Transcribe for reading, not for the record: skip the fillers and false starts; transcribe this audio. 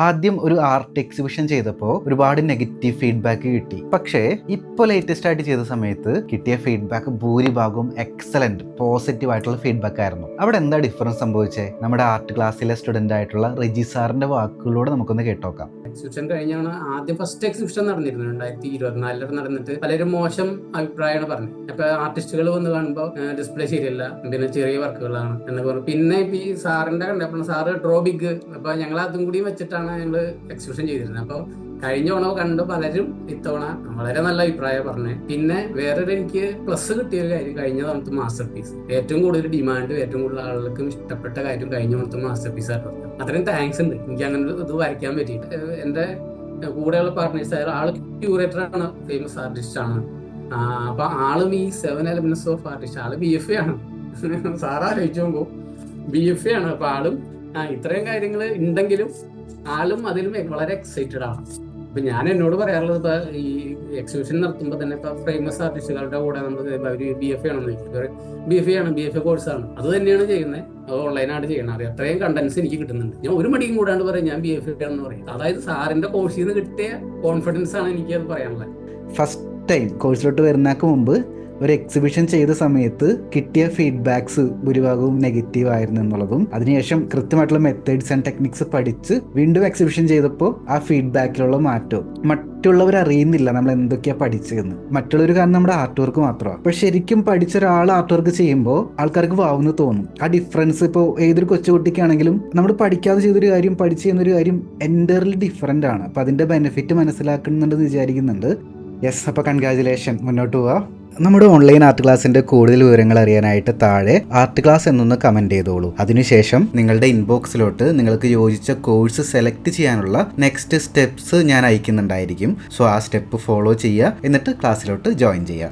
ആദ്യം ഒരു art exhibition ചെയ്തപ്പോൾ ഒരുപാട് നെഗറ്റീവ് ഫീഡ്ബാക്ക് കിട്ടി. പക്ഷേ ഇപ്പോൾ ലേറ്റസ്റ്റ് ആയിട്ട് ചെയ്ത സമയത്ത് കിട്ടിയ ഫീഡ്ബാക്ക് ഭൂരിഭാഗവും എക്സലന്റ് പോസിറ്റീവ് ആയിട്ടുള്ള ഫീഡ്ബാക്ക് ആയിരുന്നു. അവിടെ എന്താ ഡിഫറൻസ് സംഭവിച്ചേ? നമ്മുടെ ആർട്ട് ക്ലാസ്സിലെ സ്റ്റുഡന്റ് ആയിട്ടുള്ള റെജി സാറിന്റെ വാക്കുകളോട് നമുക്കൊന്ന് കേട്ടോക്കാം. എക്സിബിഷൻ കഴിഞ്ഞാണ് ആദ്യം ഫസ്റ്റ് എക്സിബിഷൻ നടന്നിരുന്നു 2024 നടന്നിട്ട് പലരും മോശം അഭിപ്രായമാണ് പറഞ്ഞത്. അപ്പൊ ആർട്ടിസ്റ്റുകൾ വന്ന് കാണുമ്പോൾ ഡിസ്പ്ലേ ശരിയല്ല, പിന്നെ ചെറിയ വർക്കുകളാണ് എന്നൊക്കെ പറഞ്ഞു. പിന്നെ ഇപ്പൊ ഈ സാറിന്റെ കണ്ടപ്പോൾ സാറ് ഡ്രോ ബിഗ്, അപ്പൊ ഞങ്ങൾ അതും കൂടി വെച്ചിട്ടാണ് ഞങ്ങൾ എക്സിബിഷൻ ചെയ്തിരുന്നത്. അപ്പൊ കഴിഞ്ഞ തവണ കണ്ടു പലരും ഇത്തവണ വളരെ നല്ല അഭിപ്രായം പറഞ്ഞത്. പിന്നെ വേറൊരു എനിക്ക് പ്ലസ് കിട്ടിയ ഒരു കാര്യം, കഴിഞ്ഞ തവണത്തെ മാസ്റ്റർ പീസ് ഏറ്റവും കൂടുതൽ ഡിമാൻഡ്, ഏറ്റവും കൂടുതൽ ആളുകൾക്കും ഇഷ്ടപ്പെട്ട കാര്യം കഴിഞ്ഞ തവണത്തെ മാസ്റ്റർ പീസ് ആയിട്ട് പറഞ്ഞു. അത്രയും താങ്ക്സ് ഉണ്ട്, എനിക്ക് അങ്ങനെ ഇത് വരയ്ക്കാൻ പറ്റിയിട്ട്. എന്റെ കൂടെയുള്ള പാർട്ട്നേഴ്സ് ആയ ആള് ക്യൂറേറ്റർ ആണ്, ഫേമസ് ആർട്ടിസ്റ്റ് ആണ്. അപ്പൊ ആളും ഈ 7 എലമെന്റ്സ് ഓഫ് ആർട്ടിസ്റ്റ്, ആള് BFA ആണ്. സാറ് ആലോചിച്ചു നോക്കുമ്പോ BFA ആണ്. അപ്പൊ ആളും ഇത്രയും കാര്യങ്ങൾ ഉണ്ടെങ്കിലും ആളും അതിലും വളരെ എക്സൈറ്റഡ് ആണ്. അപ്പൊ ഞാൻ എന്നോട് പറയാറുള്ളത്, ഇപ്പൊ ഈ എക്സിബിഷൻ നടത്തുമ്പോൾ തന്നെ ഇപ്പൊ ഫേമസ് ആർട്ടിസ്റ്റുകളുടെ കൂടെ നമ്മൾ അവര് BFA ആണെന്ന് ചോദിക്കും. BFA ആണ്, BFA കോഴ്സാണ്, അത് തന്നെയാണ് ചെയ്യുന്നത്, അത് ഓൺലൈനായിട്ട് ചെയ്യണം. അറിയാം, അത്രയും കണ്ടന്റ്സ് എനിക്ക് കിട്ടുന്നുണ്ട്. ഞാൻ ഒരു മടിയും കൂടാണ്ട് പറയും ഞാൻ BFA ആണെന്ന് പറയും. അതായത് സാറിന്റെ കോഴ്സിൽ നിന്ന് കിട്ടിയ കോൺഫിഡൻസ് ആണ് എനിക്ക് അത് പറയാനുള്ളത്. ഫസ്റ്റ് ടൈം കോഴ്സിലോട്ട് വരുന്നതിന് മുമ്പ് ഒരു എക്സിബിഷൻ ചെയ്ത സമയത്ത് കിട്ടിയ ഫീഡ്ബാക്സ് ഭൂരിഭാഗവും നെഗറ്റീവ് ആയിരുന്നു എന്നുള്ളതും, അതിനുശേഷം കൃത്യമായിട്ടുള്ള മെത്തേഡ്സ് ആൻഡ് ടെക്നിക്സ് പഠിച്ച് വീണ്ടും എക്സിബിഷൻ ചെയ്തപ്പോൾ ആ ഫീഡ്ബാക്കിലുള്ള മാറ്റവും മറ്റുള്ളവർ അറിയുന്നില്ല നമ്മൾ എന്തൊക്കെയാണ് പഠിച്ചതെന്ന്. മറ്റുള്ളവർ കാരണം നമ്മുടെ ആർട്ട് വർക്ക് മാത്രമാണ്. അപ്പോൾ ശരിക്കും പഠിച്ച ഒരാൾ ആർട്ട് വർക്ക് ചെയ്യുമ്പോൾ ആൾക്കാർക്ക് വാവുന്ന് തോന്നും. ആ ഡിഫറൻസ് ഇപ്പോൾ ഏതൊരു കൊച്ചുകുട്ടിക്കാണെങ്കിലും നമ്മൾ പഠിക്കാതെ ചെയ്തൊരു കാര്യം പഠിച്ച് ചെയ്യുന്നൊരു കാര്യം എൻ്റർലി ഡിഫറൻ്റ് ആണ്. അപ്പോൾ അതിൻ്റെ ബെനിഫിറ്റ് മനസ്സിലാക്കുന്നുണ്ടെന്ന് വിചാരിക്കുന്നുണ്ട്. യെസ്, അപ്പോൾ കൺഗ്രാജുലേഷൻ, മുന്നോട്ട് പോവാം. നമ്മുടെ ഓൺലൈൻ ആർട്ട് ക്ലാസ്സിൻ്റെ കൂടുതൽ വിവരങ്ങൾ അറിയാനായിട്ട് താഴെ ആർട്ട് ക്ലാസ് എന്നൊന്ന് കമൻറ്റ് ചെയ്തോളൂ. അതിനുശേഷം നിങ്ങളുടെ ഇൻബോക്സിലോട്ട് നിങ്ങൾക്ക് യോജിച്ച കോഴ്സ് സെലക്ട് ചെയ്യാനുള്ള നെക്സ്റ്റ് സ്റ്റെപ്സ് ഞാൻ അയക്കുന്നുണ്ടായിരിക്കും. സോ ആ സ്റ്റെപ്പ് ഫോളോ ചെയ്യുക, എന്നിട്ട് ക്ലാസ്സിലോട്ട് ജോയിൻ ചെയ്യുക.